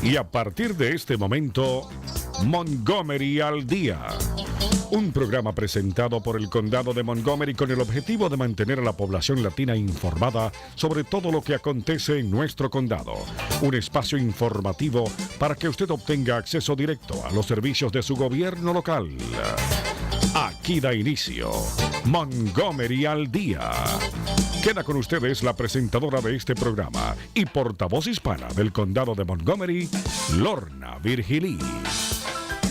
Y a partir de este momento, Montgomery al Día. Un programa presentado por el Condado de Montgomery con el objetivo de mantener a la población latina informada sobre todo lo que acontece en nuestro condado. Un espacio informativo para que usted obtenga acceso directo a los servicios de su gobierno local. Aquí da inicio Montgomery al Día. Queda con ustedes la presentadora de este programa y portavoz hispana del Condado de Montgomery, Lorna Virgilí.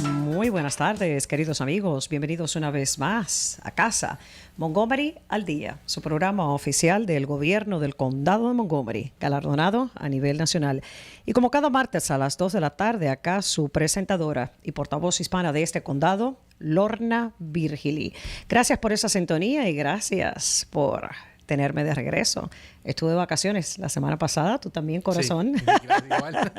Muy buenas tardes, queridos amigos. Bienvenidos una vez más a casa. Montgomery al Día, su programa oficial del gobierno del Condado de Montgomery, galardonado a nivel nacional. Y como cada martes a las 2 de la tarde, acá su presentadora y portavoz hispana de este condado, Lorna Virgilí. Gracias por esa sintonía y gracias por tenerme de regreso. Estuve de vacaciones la semana pasada, tú también, corazón. Sí, igual.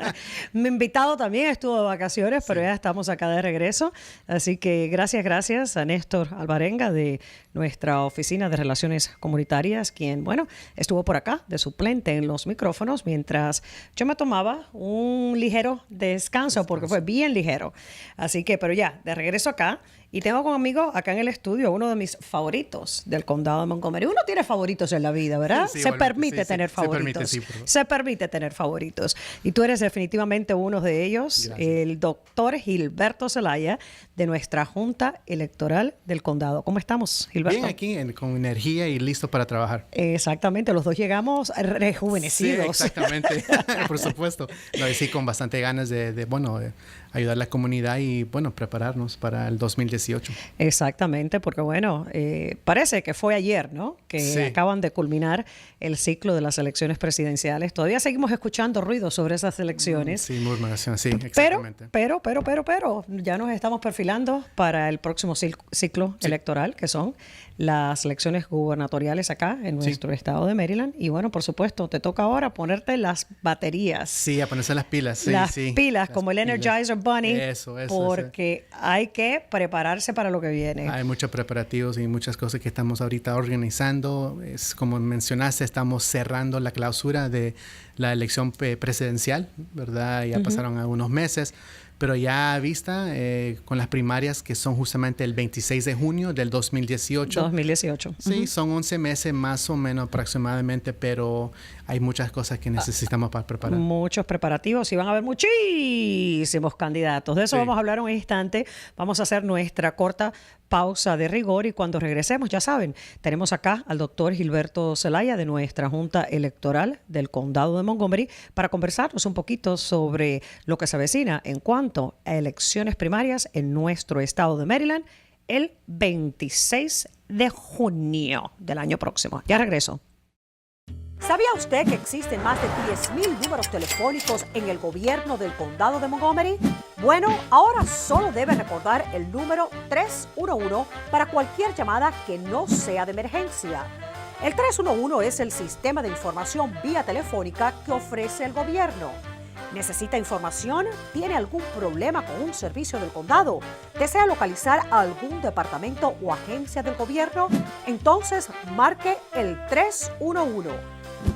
Mi invitado también estuvo de vacaciones, pero ya estamos acá de regreso. Así que gracias a Néstor Alvarenga de nuestra Oficina de Relaciones Comunitarias, quien, bueno, estuvo por acá de suplente en los micrófonos mientras yo me tomaba un ligero descanso, porque fue bien ligero. Así que, pero ya, de regreso acá. Y tengo conmigo acá en el estudio uno de mis favoritos del condado de Montgomery. Uno tiene favoritos en la vida, ¿verdad? Sí, se permite tener favoritos. Se permite tener favoritos. Y tú eres definitivamente uno de ellos, gracias. El doctor Gilberto Zelaya, de nuestra Junta Electoral del Condado. ¿Cómo estamos, Gilberto? Bien, aquí con energía y listo para trabajar. Exactamente, los dos llegamos rejuvenecidos. Sí, exactamente, por supuesto. No, y sí, con bastante ganas de ayudar a la comunidad y, bueno, prepararnos para el 2018. Exactamente, porque, bueno, parece que fue ayer, ¿no? Que sí. Acaban de culminar el ciclo de las elecciones presidenciales. Todavía seguimos escuchando ruido sobre esas elecciones. Sí, murmuración, sí, exactamente. Pero, ya nos estamos perfilando para el próximo ciclo electoral, que son las elecciones gubernatoriales acá en nuestro estado de Maryland. Y bueno, por supuesto, te toca ahora ponerte las baterías. Sí, a ponerse las pilas. Sí, las pilas, como el Energizer Bunny. Eso. Porque hay que prepararse para lo que viene. Hay muchos preparativos y muchas cosas que estamos ahorita organizando. Es como mencionaste, estamos cerrando la clausura de la elección presidencial, ¿verdad? Ya pasaron algunos meses. Pero ya a vista con las primarias que son justamente el 26 de junio del 2018. 2018. Sí, son 11 meses más o menos aproximadamente, pero hay muchas cosas que necesitamos para preparar. Muchos preparativos y van a haber muchísimos candidatos. De eso vamos a hablar un instante. Vamos a hacer nuestra corta pausa de rigor y cuando regresemos, ya saben, tenemos acá al doctor Gilberto Zelaya de nuestra Junta Electoral del Condado de Montgomery para conversarnos un poquito sobre lo que se avecina en cuanto a elecciones primarias en nuestro estado de Maryland el 26 de junio del año próximo. Ya regreso. ¿Sabía usted que existen más de 10,000 números telefónicos en el gobierno del condado de Montgomery? Bueno, ahora solo debe recordar el número 311 para cualquier llamada que no sea de emergencia. El 311 es el sistema de información vía telefónica que ofrece el gobierno. ¿Necesita información? ¿Tiene algún problema con un servicio del condado? ¿Desea localizar a algún departamento o agencia del gobierno? Entonces, marque el 311.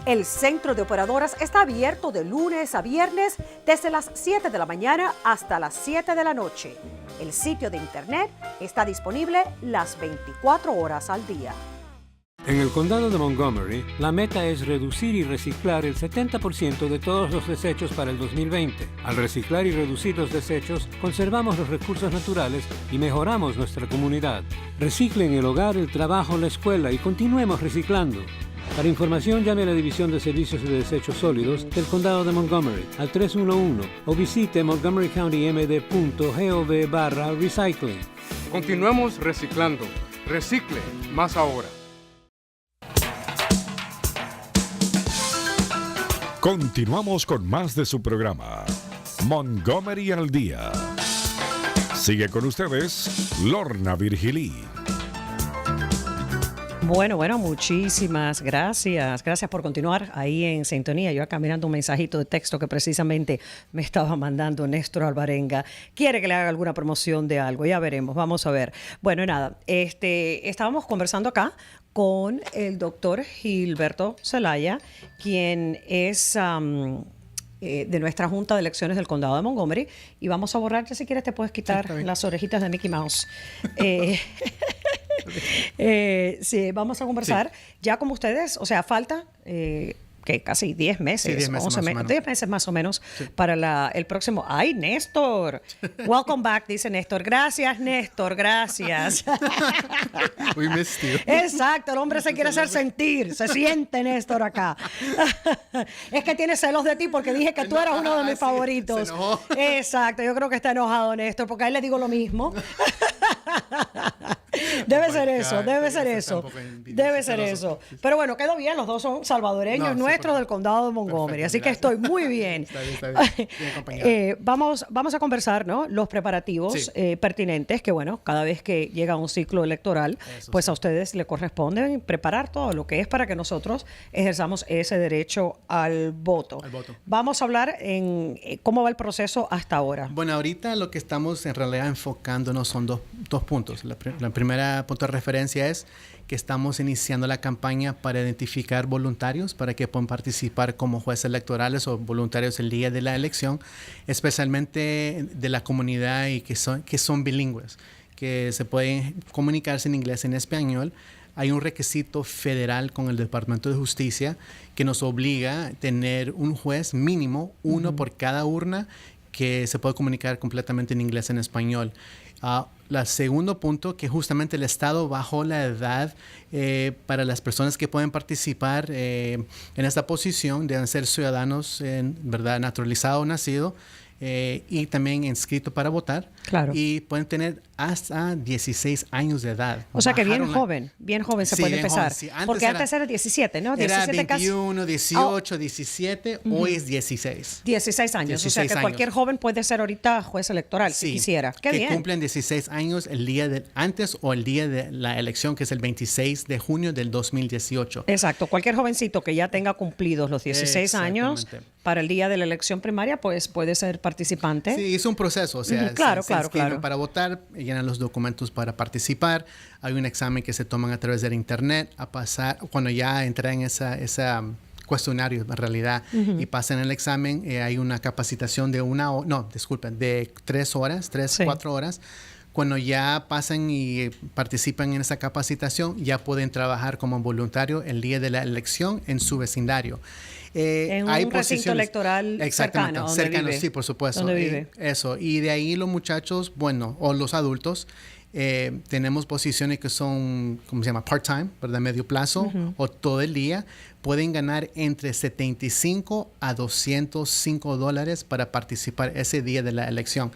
El centro de operadoras está abierto de lunes a viernes desde las 7 de la mañana hasta las 7 de la noche. El sitio de internet está disponible las 24 horas al día. En el condado de Montgomery, la meta es reducir y reciclar el 70% de todos los desechos para el 2020. Al reciclar y reducir los desechos, conservamos los recursos naturales y mejoramos nuestra comunidad. Recicle en el hogar, el trabajo, la escuela y continuemos reciclando. Para información, llame a la División de Servicios de Desechos Sólidos del Condado de Montgomery al 311 o visite montgomerycountymd.gov/recycling. Continuemos reciclando. Recicle más ahora. Continuamos con más de su programa, Montgomery al Día. Sigue con ustedes, Lorna Virgilí. Bueno, muchísimas gracias. Gracias por continuar ahí en sintonía. Yo acá mirando un mensajito de texto que precisamente me estaba mandando Néstor Alvarenga. Quiere que le haga alguna promoción de algo. Ya veremos, vamos a ver. Bueno, nada, estábamos conversando acá con el doctor Gilberto Zelaya, quien es de nuestra Junta de Elecciones del Condado de Montgomery y vamos a borrar, si quieres te puedes quitar las orejitas de Mickey Mouse. Sí, vamos a conversar ya como ustedes, o sea, falta... que casi 10 meses, sí, 10 meses 11 más o menos. 10 meses más o menos para el próximo. ¡Ay, Néstor! Welcome back, dice Néstor. Gracias, Néstor, gracias. We missed you. Exacto, el hombre se quiere hacer sentir. Se siente Néstor acá. Es que tiene celos de ti porque dije que tú eras uno de mis favoritos. Se enojó. Exacto, yo creo que está enojado Néstor porque a él le digo lo mismo. Debe ser eso, debe ser eso. Debe ser eso. Pero bueno, quedó bien, los dos son salvadoreños nuestros del condado de Montgomery, Perfecto, así que gracias. estoy muy bien. Está bien. Bien acompañado. Vamos a conversar, ¿no? Los preparativos Sí. pertinentes, que bueno, cada vez que llega un ciclo electoral, Eso pues sí. a ustedes le corresponde preparar todo lo que es para que nosotros ejerzamos ese derecho al voto. Al voto. Vamos a hablar en cómo va el proceso hasta ahora. Bueno, ahorita lo que estamos en realidad enfocándonos son dos puntos. La primera punto de referencia es que estamos iniciando la campaña para identificar voluntarios para que puedan participar como jueces electorales o voluntarios el día de la elección, especialmente de la comunidad y que son bilingües, que se pueden comunicarse en inglés y en español. Hay un requisito federal con el Departamento de Justicia que nos obliga a tener un juez mínimo, uno por cada urna, que se puede comunicar completamente en inglés y en español. El segundo punto, que justamente el Estado bajó la edad para las personas que pueden participar en esta posición, deben ser ciudadanos, ¿verdad?, naturalizados o nacidos, y también inscritos para votar. Claro. Y pueden tener hasta 16 años de edad. O sea que bien Bajaron joven se Sí, puede bien empezar. joven, sí. Porque antes era 17, ¿no? Era 17 casi. 21, 18, 17, hoy es 16. 16 años. 16 o sea que años. cualquier joven puede ser ahorita juez electoral si quisiera. Qué que bien. cumplen 16 años el día antes o el día de la elección, que es el 26 de junio del 2018. Exacto. Cualquier jovencito que ya tenga cumplidos los 16 años Exactamente. para el día de la elección primaria, pues puede ser participante. Sí, es un proceso, o sea, Claro, se claro, inscriben claro. para votar, llenan los documentos para participar. Hay un examen que se toman a través del internet, a pasar, cuando ya entran en esa cuestionario en realidad y pasan el examen, hay una capacitación de de 3 horas, 4 horas. Cuando ya pasan y participan en esa capacitación, ya pueden trabajar como voluntario el día de la elección en su vecindario. En un recinto posiciones- electoral Exactamente, cercano, donde cercano, vive. sí, por supuesto. Donde vive. Eso, y de ahí los muchachos, bueno, o los adultos, tenemos posiciones que son, ¿cómo se llama? Part-time, ¿verdad? Medio plazo o todo el día. Pueden ganar entre $75 a $205 para participar ese día de la elección.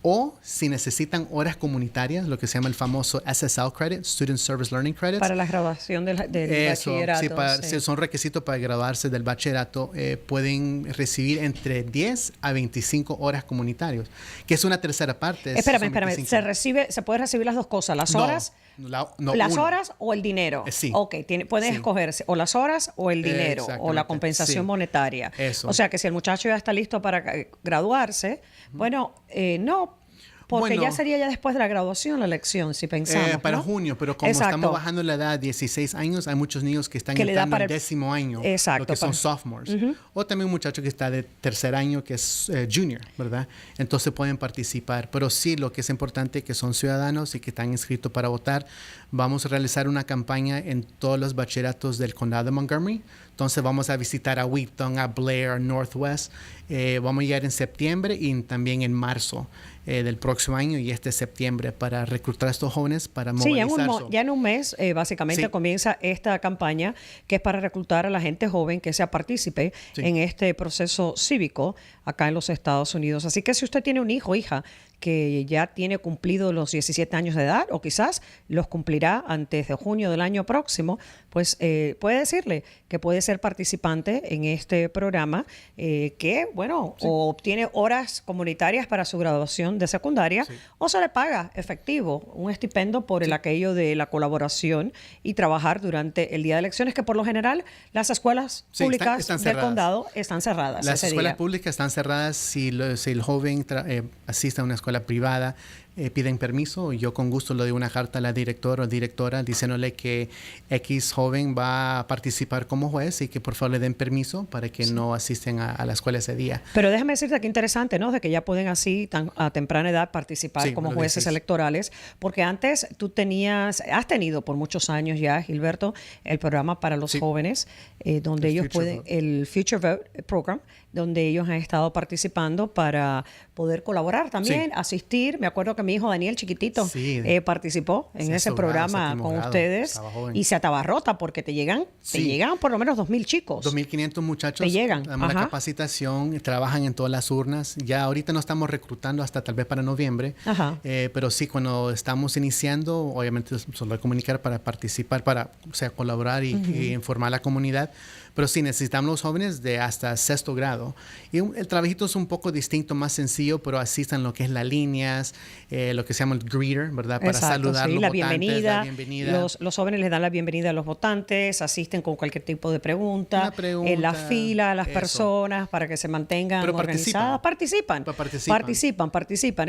O si necesitan horas comunitarias, lo que se llama el famoso SSL Credit, Student Service Learning Credits. Para la graduación del Eso, bachillerato. sí, sí. son requisitos para graduarse del bachillerato. Pueden recibir entre 10 a 25 horas comunitarias, que es una tercera parte. Espérame. son 25. Se puede recibir las dos cosas, las horas. ¿Las uno. horas o el dinero? Sí. Ok, pueden Sí. escogerse o las horas o el dinero o la Exactamente. compensación Sí. monetaria. Eso. O sea que si el muchacho ya está listo para graduarse, bueno, no, porque Bueno. ya sería ya después de la graduación la elección, si pensamos. Para ¿no? junio, pero como Exacto. estamos bajando la edad a 16 años, hay muchos niños que están Que le da entrando para en el- 10º año, Exacto, lo que son para- sophomores. O también un muchacho que está de tercer año, que es junior, ¿verdad? Entonces pueden participar. Pero sí, lo que es importante es que son ciudadanos y que están inscritos para votar. Vamos a realizar una campaña en todos los bachilleratos del condado de Montgomery. Entonces vamos a visitar a Wheaton, a Blair, a Northwest. Vamos a llegar en septiembre y también en marzo del próximo año y septiembre para reclutar a estos jóvenes para Sí, movilizar. ya en un mes básicamente Sí. comienza esta campaña que es para reclutar a la gente joven que sea partícipe Sí. en este proceso cívico acá en los Estados Unidos. Así que si usted tiene un hijo o hija que ya tiene cumplido los 17 años de edad o quizás los cumplirá antes de junio del año próximo, pues puede decirle que puede ser participante en este programa que, bueno, o obtiene horas comunitarias para su graduación de secundaria o se le paga efectivo un estipendio por el aquello de la colaboración y trabajar durante el día de elecciones, que por lo general las escuelas Sí, públicas están del cerradas. condado están cerradas Las ese escuelas día. públicas están cerradas si el joven asiste a una escuela privada, piden permiso. Yo con gusto le doy una carta a la directora o directora diciéndole que X joven va a participar como juez y que por favor le den permiso para que no asisten a la escuela ese día. Pero déjame decirte que interesante, ¿no? De que ya pueden así a temprana edad participar como jueces electorales, porque antes has tenido por muchos años ya, Gilberto, el programa para los jóvenes, donde ellos pueden, el Future Vote Program, donde ellos han estado participando para poder colaborar también, asistir. Me acuerdo que mi hijo Daniel, chiquitito, participó en ese programa con ustedes y se atabarrota porque te llegan por lo menos 2,000 chicos. 2,500 muchachos. Te llegan. Damos la capacitación, trabajan en todas las urnas. Ya ahorita no estamos reclutando hasta tal vez para noviembre, pero sí, cuando estamos iniciando, obviamente solo comunicar para participar, para colaborar y informar a la comunidad. Pero sí, necesitamos los jóvenes de hasta 6º grado. Y el trabajito es un poco distinto, más sencillo, pero asistan lo que es las líneas, lo que se llama el greeter, ¿verdad? Para saludar a los votantes, la bienvenida. Los jóvenes les dan la bienvenida a los votantes, asisten con cualquier tipo de pregunta, en la fila a las personas para que se mantengan organizadas. Participan.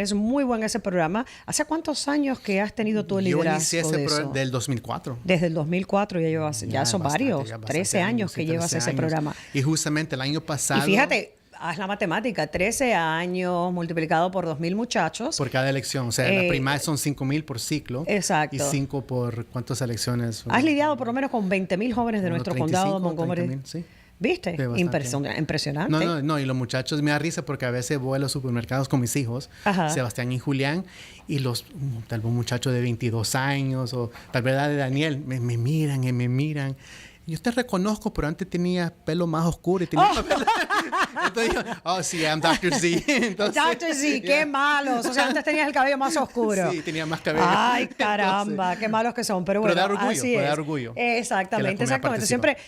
Es muy bueno ese programa. ¿Hace cuántos años que has tenido tu liderazgo? Yo inicié ese programa del 2004. Desde el 2004 ya son varios, 13 años que llevas ese programa. Y justamente el año pasado... Y fíjate, haz la matemática, 13 años multiplicado por 2,000 muchachos. Por cada elección, o sea, la primaria son 5,000 por ciclo. Exacto. Y 5 por ¿cuántas elecciones? Has lidiado por lo menos con 20,000 jóvenes de nuestro condado de Montgomery. 30,000, sí. ¿Viste? Impresionante. No, y los muchachos me da risa porque a veces voy a los supermercados con mis hijos, Sebastián y Julián, y tal vez un muchacho de 22 años o tal vez de Daniel, me miran y me miran. Yo te reconozco, pero antes tenía pelo más oscuro y tenía pelo... Entonces yo, sí, I'm Dr. Z. Entonces, Dr. Z, qué malos. O sea, antes tenías el cabello más oscuro. Sí, tenía más cabello. Ay, caramba, qué malos que son. Pero bueno, puede dar orgullo. Exactamente.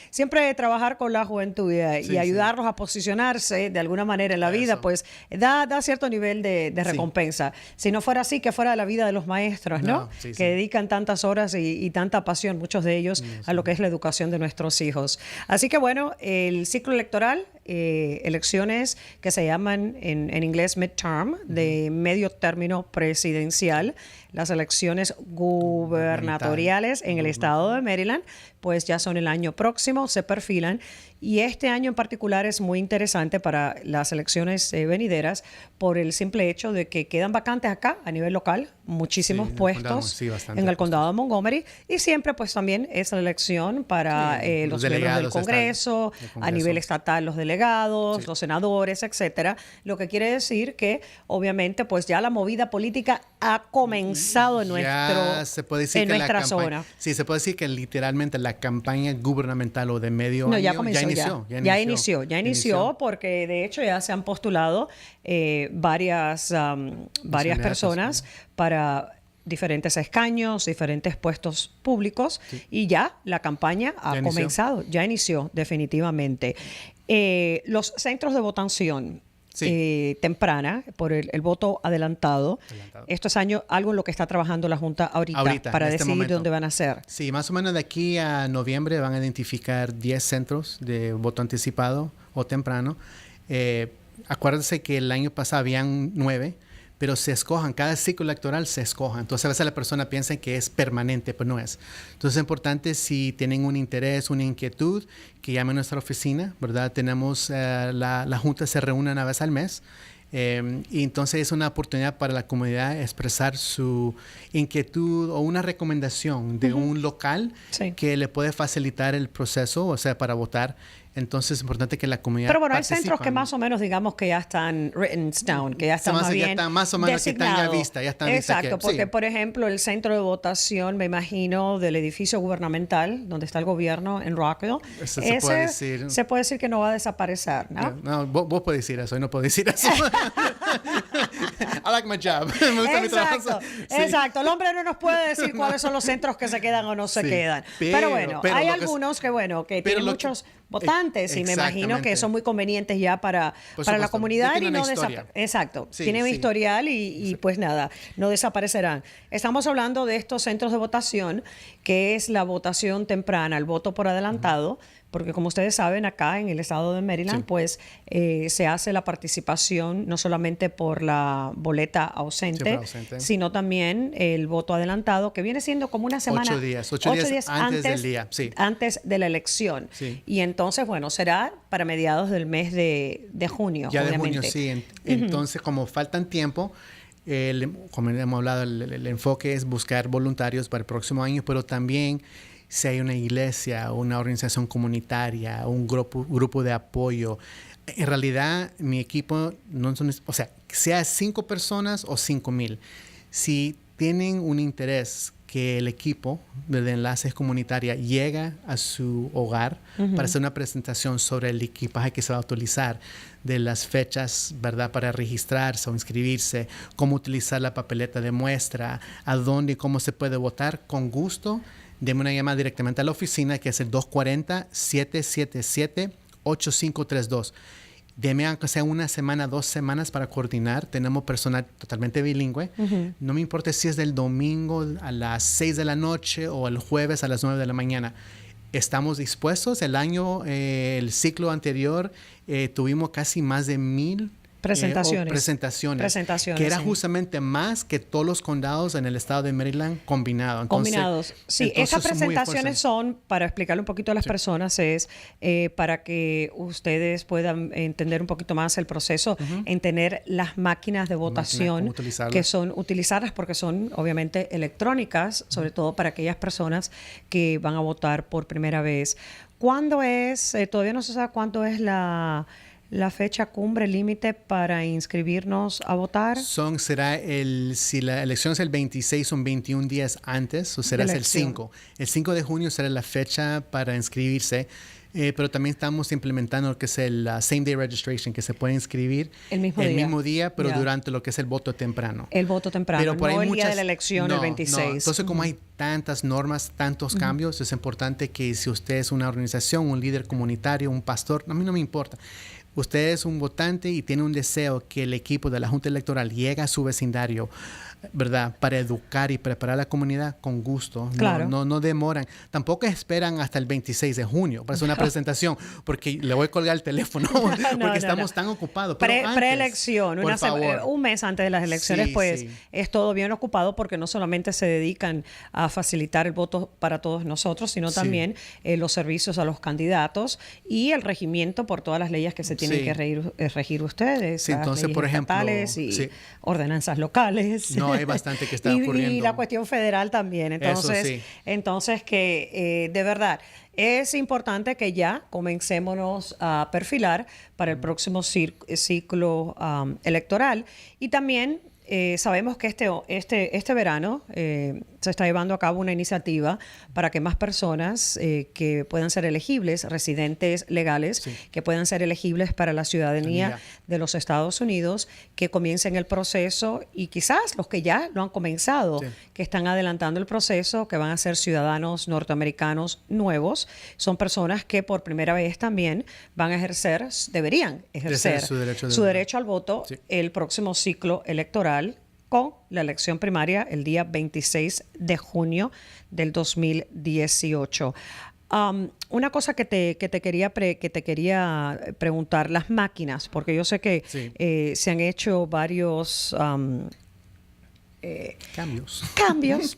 Siempre trabajar con la juventud y ayudarlos a posicionarse de alguna manera en la vida, pues da cierto nivel de recompensa. Si no fuera así, que fuera la vida de los maestros, ¿no? Que dedican tantas horas y tanta pasión, muchos de ellos, a lo que es la educación de nuestros hijos. Así que bueno, el ciclo electoral, elecciones que se llaman en inglés midterm, de medio término presidencial, las elecciones gubernatoriales en el estado de Maryland, pues ya son el año próximo, se perfilan. Y este año en particular es muy interesante para las elecciones venideras por el simple hecho de que quedan vacantes acá a nivel local, muchísimos puestos en el condado de Montgomery, y siempre pues también es la elección para los miembros del Congreso, a nivel estatal los delegados, los senadores, etcétera. Lo que quiere decir que obviamente pues ya la movida política ha comenzado en nuestra zona. Sí, se puede decir que literalmente la campaña gubernamental o de medio año ya inició porque de hecho ya se han postulado varias personas para diferentes escaños, diferentes puestos públicos y ya la campaña ha comenzado, ya inició definitivamente. Los centros de votación temprana por el voto adelantado. Esto es algo en lo que está trabajando la Junta ahorita para decidir dónde van a ser. Sí, más o menos de aquí a noviembre van a identificar 10 centros de voto anticipado o temprano. Acuérdense que el año pasado habían 9, pero se escojan, cada ciclo electoral se escoja. Entonces a veces la persona piensa que es permanente, pero no es. Entonces es importante, si tienen un interés, una inquietud, que llamen a nuestra oficina, ¿verdad? Tenemos, la Junta se reúne una vez al mes, y entonces es una oportunidad para la comunidad expresar su inquietud o una recomendación de un local que le puede facilitar el proceso, o sea, para votar. Entonces es importante que la comunidad Pero bueno, hay centros que más o menos, digamos, que ya están written down, que ya están más bien más o menos designados. Que están ya vista, ya están Exacto, porque por ejemplo el centro de votación, me imagino, del edificio gubernamental donde está el gobierno en Rockville, se puede decir que no va a desaparecer, ¿no? No, vos podés decir eso, yo no puedo decir eso. I like my job. Me gusta mi trabajo. Exacto. El hombre no nos puede decir cuáles son los centros que se quedan o no se quedan. Pero bueno, hay algunos que tienen muchos votantes y me imagino que son muy convenientes ya para la comunidad y no Exacto. Tienen un historial y pues nada, no desaparecerán. Estamos hablando de estos centros de votación, que es la votación temprana, el voto por adelantado, porque como ustedes saben, acá en el estado de Maryland, pues se hace la participación no solamente por la boleta ausente, sino también el voto adelantado, que viene siendo como una semana. 8 días antes del día. Sí. Antes de la elección. Sí. Y entonces, bueno, será para mediados del mes de junio, ya obviamente. De junio, sí. Entonces, como faltan tiempo, como hemos hablado, el enfoque es buscar voluntarios para el próximo año, pero también si hay una iglesia, una organización comunitaria, un grupo de apoyo. En realidad, mi equipo no son, o sea, sea 5 personas o 5,000. Si tienen un interés que el equipo de enlaces comunitaria llega a su hogar para hacer una presentación sobre el equipaje que se va a utilizar, de las fechas, ¿verdad?, para registrarse o inscribirse, cómo utilizar la papeleta de muestra, a dónde y cómo se puede votar, con gusto, denme una llamada directamente a la oficina, que es el 240-777-8532. Deme aunque sea una semana, 2 semanas para coordinar. Tenemos personal totalmente bilingüe. No me importa si es del domingo a las 6 de la noche o el jueves a las 9 de la mañana. Estamos dispuestos. El ciclo anterior tuvimos casi más de 1,000 presentaciones, que era justamente más que todos los condados en el estado de Maryland combinados. Combinados. Sí, estas presentaciones son, para explicarle un poquito a las personas, es para que ustedes puedan entender un poquito más el proceso, en tener las máquinas de votación que son utilizadas porque son obviamente electrónicas, sobre todo para aquellas personas que van a votar por primera vez. ¿Cuándo es? Todavía no se sabe cuándo es la fecha cumbre límite para inscribirnos a votar. Si la elección es el 26, son 21 días antes, o será el 5. El 5 de junio será la fecha para inscribirse. Pero también estamos implementando lo que es el Same Day Registration, que se puede inscribir el mismo día, pero durante lo que es el voto temprano. El voto temprano, pero por no el día de la elección, el 26. No. Entonces, como hay tantas normas, tantos cambios, es importante que si usted es una organización, un líder comunitario, un pastor, a mí no me importa. Usted es un votante y tiene un deseo que el equipo de la Junta Electoral llegue a su vecindario, ¿verdad?, para educar y preparar a la comunidad, con gusto. Claro. No demoran. Tampoco esperan hasta el 26 de junio para hacer una presentación, porque le voy a colgar el teléfono, porque estamos tan ocupados. Preelección, un mes antes de las elecciones, es todo bien ocupado, porque no solamente se dedican a facilitar el voto para todos nosotros, sino también los servicios a los candidatos y el regimiento por todas las leyes que se tienen que regir ustedes. Sí, entonces, por ejemplo, y ordenanzas locales. No, hay bastante que está ocurriendo. Y la cuestión federal también. Entonces que de verdad es importante que ya comencémonos a perfilar para el próximo ciclo electoral. Y también sabemos que este verano se está llevando a cabo una iniciativa para que más personas que puedan ser elegibles, residentes legales, que puedan ser elegibles para la ciudadanía de los Estados Unidos, que comiencen el proceso, y quizás los que ya lo han comenzado, que están adelantando el proceso, que van a ser ciudadanos norteamericanos nuevos, son personas que por primera vez también van a deberían ejercer su derecho al voto el próximo ciclo electoral, con la elección primaria el día 26 de junio del 2018. Una cosa que te quería preguntar, las máquinas, porque yo sé que se han hecho varios cambios. Cambios.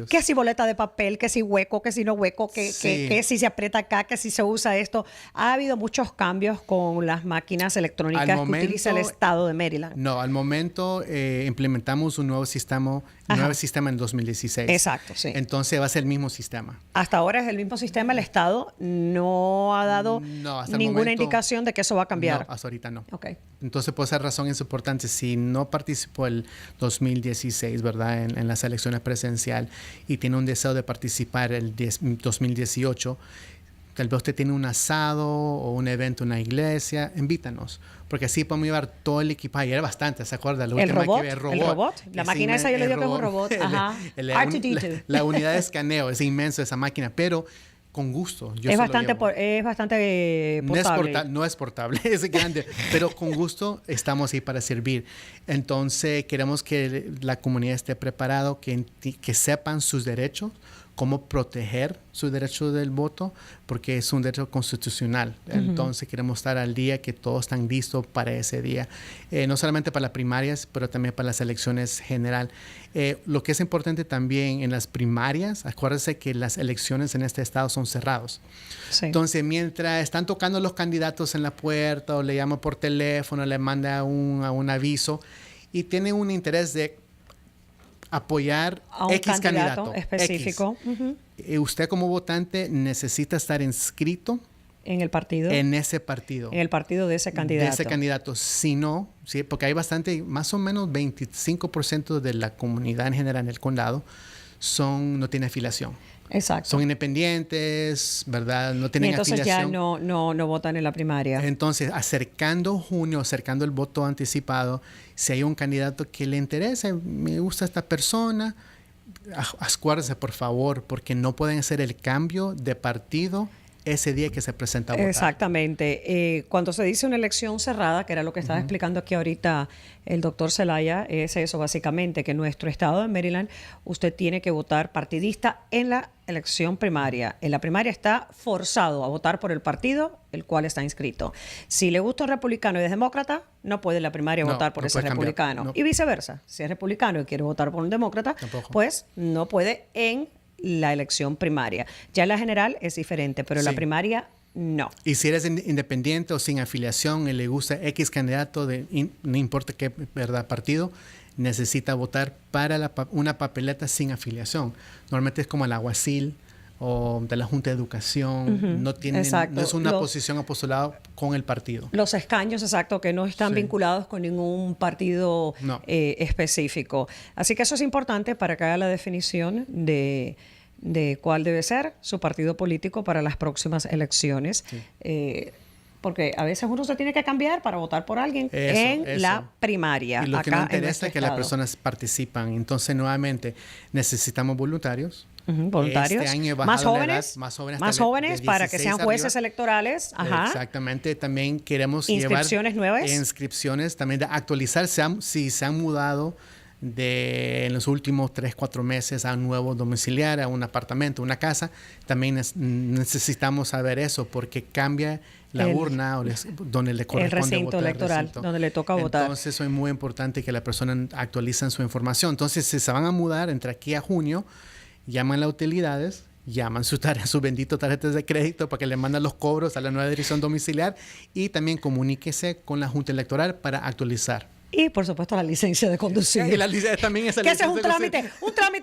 Que si boleta de papel, que si hueco, que si no hueco, que si se aprieta acá, que si se usa esto. Ha habido muchos cambios con las máquinas electrónicas que utiliza el estado de Maryland. No, al momento implementamos un nuevo sistema en 2016. Exacto, sí. Entonces va a ser el mismo sistema. Hasta ahora es el mismo sistema. El estado no ha dado ninguna indicación de que eso va a cambiar. No, hasta ahorita no. Okay. Entonces, por esa razón es importante, si no participó el 2016, ¿verdad?, en las elecciones presidenciales, y tiene un deseo de participar el 2018, tal vez usted tiene un asado o un evento en una iglesia, invítanos, porque así podemos llevar todo el equipaje. Era bastante, ¿se acuerda? El robot. La máquina esa yo le digo que es un robot. Ajá. La unidad de escaneo, es inmenso esa máquina, pero con gusto. Es bastante portable. No es portable, es grande, pero con gusto estamos ahí para servir. Entonces, queremos que la comunidad esté preparado, que sepan sus derechos, cómo proteger su derecho del voto, porque es un derecho constitucional. Entonces queremos estar al día, que todos están listos para ese día. No solamente para las primarias, pero también para las elecciones general. Lo que es importante también en las primarias, acuérdense que las elecciones en este estado son cerrados. Sí. Entonces, mientras están tocando los candidatos en la puerta o le llaman por teléfono, le manda un aviso y tienen un interés de apoyar a un X candidato candidato específico. Usted como votante necesita estar inscrito En el partido. en ese partido. En el partido de ese candidato. De ese candidato. Si no, ¿sí? Porque hay bastante, más o menos 25% de la comunidad en general en el condado no tiene afiliación. Exacto. Son independientes, ¿verdad? No tienen y entonces afiliación. ya no votan en la primaria. Entonces, acercando junio, acercando el voto anticipado, si hay un candidato que le interesa, me gusta esta persona, acuérdense, por favor, porque no pueden hacer el cambio de partido ese día que se presenta a votar. Exactamente. Cuando se dice una elección cerrada, que era lo que estaba explicando aquí ahorita el doctor Zelaya, es eso básicamente, que en nuestro estado de Maryland usted tiene que votar partidista en la elección primaria. En la primaria está forzado a votar por el partido el cual está inscrito. Si le gusta un republicano y es demócrata, no puede en la primaria votar por ese republicano. No. Y viceversa. Si es republicano y quiere votar por un demócrata, Tampoco. pues no puede en la elección primaria. Ya en la general es diferente, pero en la Sí. primaria no. Y si eres independiente o sin afiliación y le gusta X candidato, no importa qué, ¿verdad?, partido, necesita votar para una papeleta sin afiliación. Normalmente es como el alguacil o de la Junta de Educación. No es una posición apostolada con el partido. Los escaños, exacto, que no están Sí. vinculados con ningún partido No. específico. Así que eso es importante para que haga la definición de cuál debe ser su partido político para las próximas elecciones. Sí. Porque a veces uno se tiene que cambiar para votar por alguien en la primaria. Y lo que acá nos en interesa nuestro es que las estado. personas participan. Entonces, nuevamente, necesitamos voluntarios. Voluntarios, Este año he más bajado la jóvenes, edad, más jóvenes, más hasta jóvenes de para que 16 sean jueces arriba. electorales. Ajá. Exactamente. También queremos Inscripciones llevar nuevas. inscripciones, también de actualizar si se han mudado en los últimos 3-4 meses a un nuevo domiciliar, a un apartamento, una casa. También necesitamos saber eso porque cambia la urna donde le corresponde el recinto votar, electoral, donde le toca votar. Entonces, es muy importante que la persona actualicen su información. Entonces, si se van a mudar entre aquí a junio, llaman a las utilidades, llaman su bendito tarjetas de crédito para que le manden los cobros a la nueva dirección domiciliar y también comuníquese con la Junta Electoral para actualizar. Y, por supuesto, la licencia de conducir. Y la también es que ese es un trámite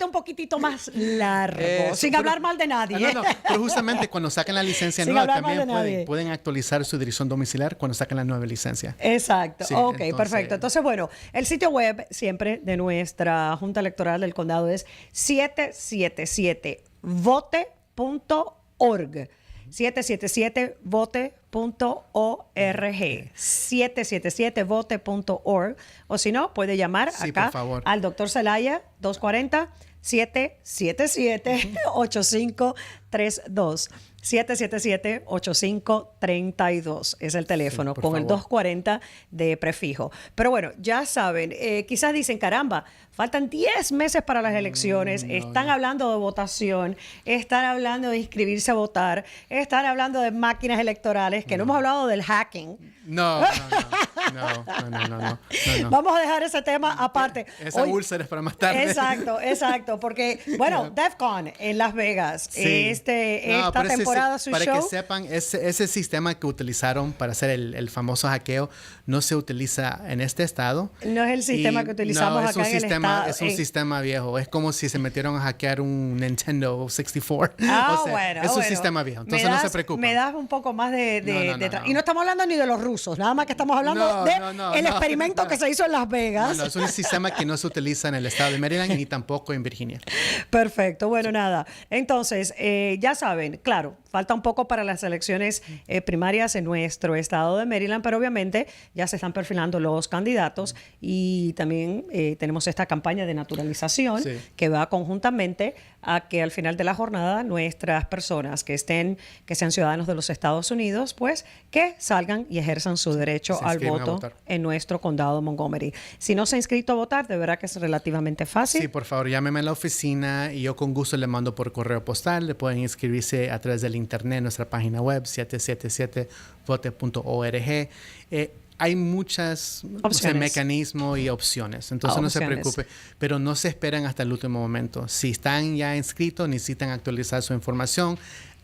un poquito más largo, sin hablar mal de nadie. No, pero justamente cuando saquen la licencia Sin nueva, hablar mal también de nadie. pueden actualizar su dirección domiciliar cuando saquen la nueva licencia. Exacto. Sí, Ok, entonces- perfecto. Entonces, bueno, el sitio web siempre de nuestra Junta Electoral del Condado es 777vote.org. 777vote.org. 777vote.org. O si no, puede llamar Sí, acá por favor. al doctor Zelaya, 240-777-8532. 777-8532 es el teléfono, por con el favor. 240 de prefijo. Pero bueno, ya saben, quizás dicen, caramba, faltan 10 meses para las elecciones, están hablando de votación, están hablando de inscribirse a votar, están hablando de máquinas electorales, que no hemos hablado del hacking. No. Vamos a dejar ese tema aparte. Esa Hoy- úlcera es para más tarde. Exacto, porque, bueno, DEFCON en Las Vegas, Sí. esta pero temporada, su para show. que sepan, ese sistema que utilizaron para hacer el famoso hackeo no se utiliza en este estado. No es el sistema Y que utilizamos acá en el estado. Es un sistema viejo. Es como si se metieron a hackear un Nintendo 64. Bueno, es un bueno. sistema viejo. Entonces no se preocupen. Me das un poco más de No. Y no estamos hablando ni de los rusos, nada más que estamos hablando el experimento que se hizo en Las Vegas. No, es un sistema que no se utiliza en el estado de Maryland ni tampoco en Virginia. Perfecto, bueno, nada. Entonces, ya saben, claro, falta un poco para las elecciones primarias en nuestro estado de Maryland, pero obviamente ya se están perfilando los candidatos y también tenemos esta campaña de naturalización Sí. que va conjuntamente a que al final de la jornada nuestras personas que sean ciudadanos de los Estados Unidos, pues que salgan y ejerzan su derecho Se al inscriban voto votar. en nuestro condado de Montgomery. Si no se ha inscrito a votar, de verdad que es relativamente fácil. Sí, por favor, llámeme a la oficina y yo con gusto le mando por correo postal. Le pueden inscribirse a través del internet, nuestra página web, 777vote.org. Hay muchos mecanismos y opciones, entonces no se preocupe, pero no se esperan hasta el último momento. Si están ya inscritos, necesitan actualizar su información,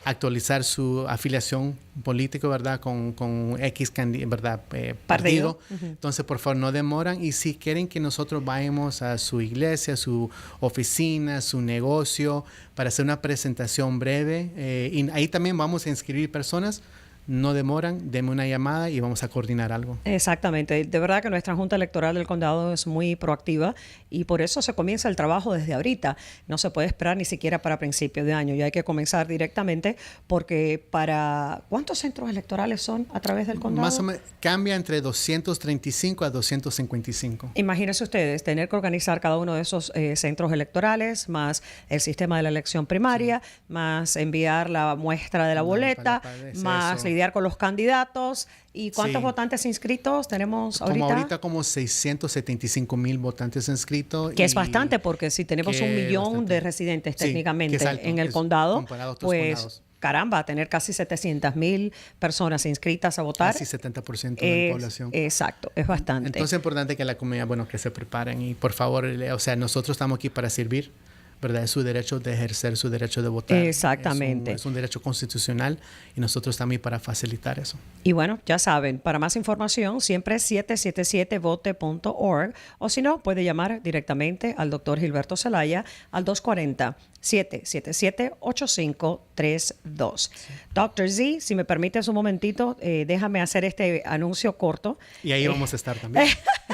actualizar su afiliación política, ¿verdad? Con X, ¿verdad? Partido. Entonces, por favor, no demoran. Y si quieren que nosotros vayamos a su iglesia, su oficina, su negocio, para hacer una presentación breve, y ahí también vamos a inscribir personas. No demoran, denme una llamada y vamos a coordinar algo. Exactamente. De verdad que nuestra Junta Electoral del Condado es muy proactiva y por eso se comienza el trabajo desde ahorita. No se puede esperar ni siquiera para principios de año. Ya hay que comenzar directamente porque para... ¿Cuántos centros electorales son a través del condado? Más o menos cambia entre 235 a 255. Imagínense ustedes tener que organizar cada uno de esos centros electorales, más el sistema de la elección primaria, más enviar la muestra de la boleta, más lidiar con los candidatos. ¿Y cuántos votantes inscritos tenemos ahorita? Como ahorita como 675,000 votantes inscritos. Que es bastante, porque si tenemos 1 millón de residentes técnicamente en el condado, pues caramba, tener casi 700,000 personas inscritas a votar. Casi 70% de la población. Exacto, es bastante. Entonces es importante que la comunidad, que se preparen y por favor, o sea, nosotros estamos aquí para servir. ¿Verdad? Es su derecho de ejercer su derecho de votar. Exactamente. Es un derecho constitucional y nosotros estamos ahí para facilitar eso. Y bueno, ya saben, para más información siempre es 777vote.org o si no, puede llamar directamente al doctor Gilberto Zelaya al 240-777-8532. Dr. Z, si me permites un momentito, déjame hacer este anuncio corto. Y ahí vamos a estar también.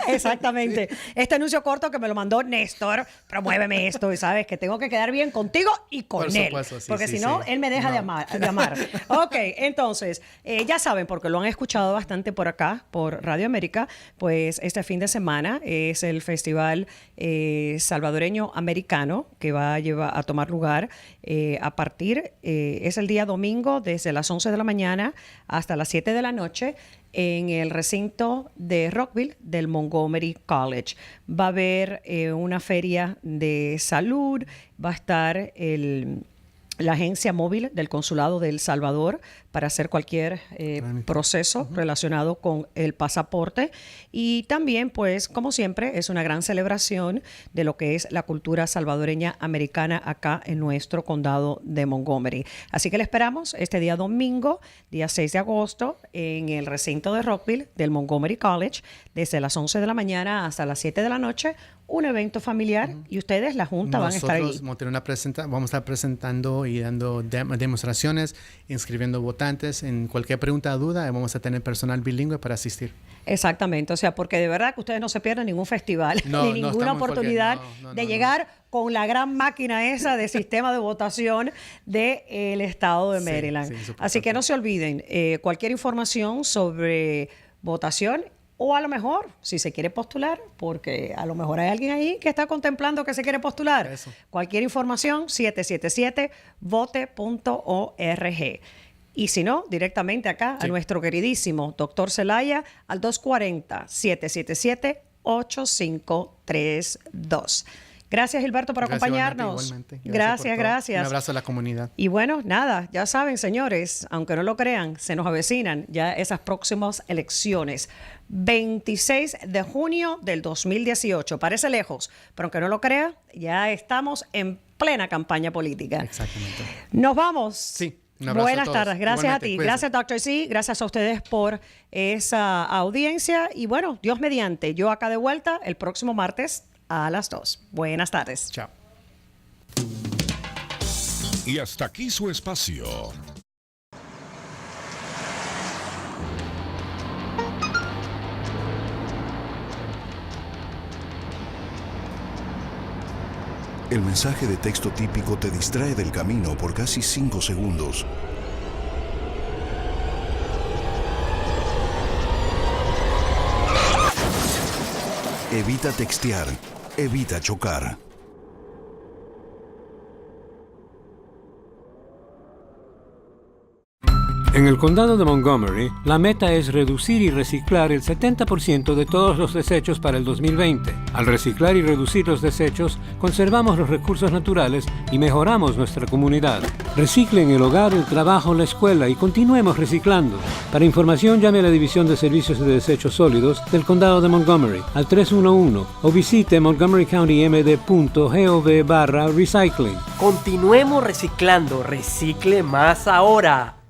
Exactamente. Este anuncio corto que me lo mandó Néstor, promuéveme esto y sabes que tengo que quedar bien contigo y con él. Supuesto, sí, porque si no, él me deja de amar. Ok, entonces, ya saben, porque lo han escuchado bastante por acá, por Radio América, pues este fin de semana es el Festival Salvadoreño Americano que va a tomar lugar a partir, es el día domingo desde las 11 de la mañana hasta las 7 de la noche en el recinto de Rockville del Montgomery College. Va a haber una feria de salud, va a estar la agencia móvil del Consulado de El Salvador para hacer cualquier proceso relacionado con el pasaporte. Y también, pues, como siempre, es una gran celebración de lo que es la cultura salvadoreña americana acá en nuestro condado de Montgomery. Así que le esperamos este día domingo, día 6 de agosto, en el recinto de Rockville del Montgomery College, desde las 11 de la mañana hasta las 7 de la noche, un evento familiar y ustedes, la Junta, van a estar ahí. Vamos a estar presentando y dando demostraciones, inscribiendo votantes. En cualquier pregunta o duda, vamos a tener personal bilingüe para asistir. Exactamente, o sea, porque de verdad que ustedes no se pierden ningún festival ni ninguna oportunidad de llegar con la gran máquina esa de sistema de votación del estado de Maryland. Así que no se olviden, cualquier información sobre votación, o a lo mejor, si se quiere postular, porque a lo mejor hay alguien ahí que está contemplando que se quiere postular. Cualquier información, 777vote.org. Y si no, directamente acá a nuestro queridísimo doctor Zelaya al 240-777-8532. Gracias, Gilberto, por acompañarnos. Igualmente. Gracias. Un abrazo a la comunidad. Y bueno, nada, ya saben, señores, aunque no lo crean, se nos avecinan ya esas próximas elecciones. 26 de junio del 2018. Parece lejos, pero aunque no lo crea, ya estamos en plena campaña política. Exactamente. Nos vamos. Sí. Buenas tardes. Gracias a ti. Gracias, Dr. C. Gracias a ustedes por esa audiencia. Y bueno, Dios mediante, yo acá de vuelta el próximo martes a las 2. Buenas tardes. Chao. Y hasta aquí su espacio. El mensaje de texto típico te distrae del camino por casi 5 segundos. Evita textear. Evita chocar. En el condado de Montgomery, la meta es reducir y reciclar el 70% de todos los desechos para el 2020. Al reciclar y reducir los desechos, conservamos los recursos naturales y mejoramos nuestra comunidad. Recicle en el hogar, el trabajo, la escuela y continuemos reciclando. Para información, llame a la División de Servicios de Desechos Sólidos del condado de Montgomery al 311 o visite montgomerycountymd.gov/recycling. Continuemos reciclando. Recicle más ahora.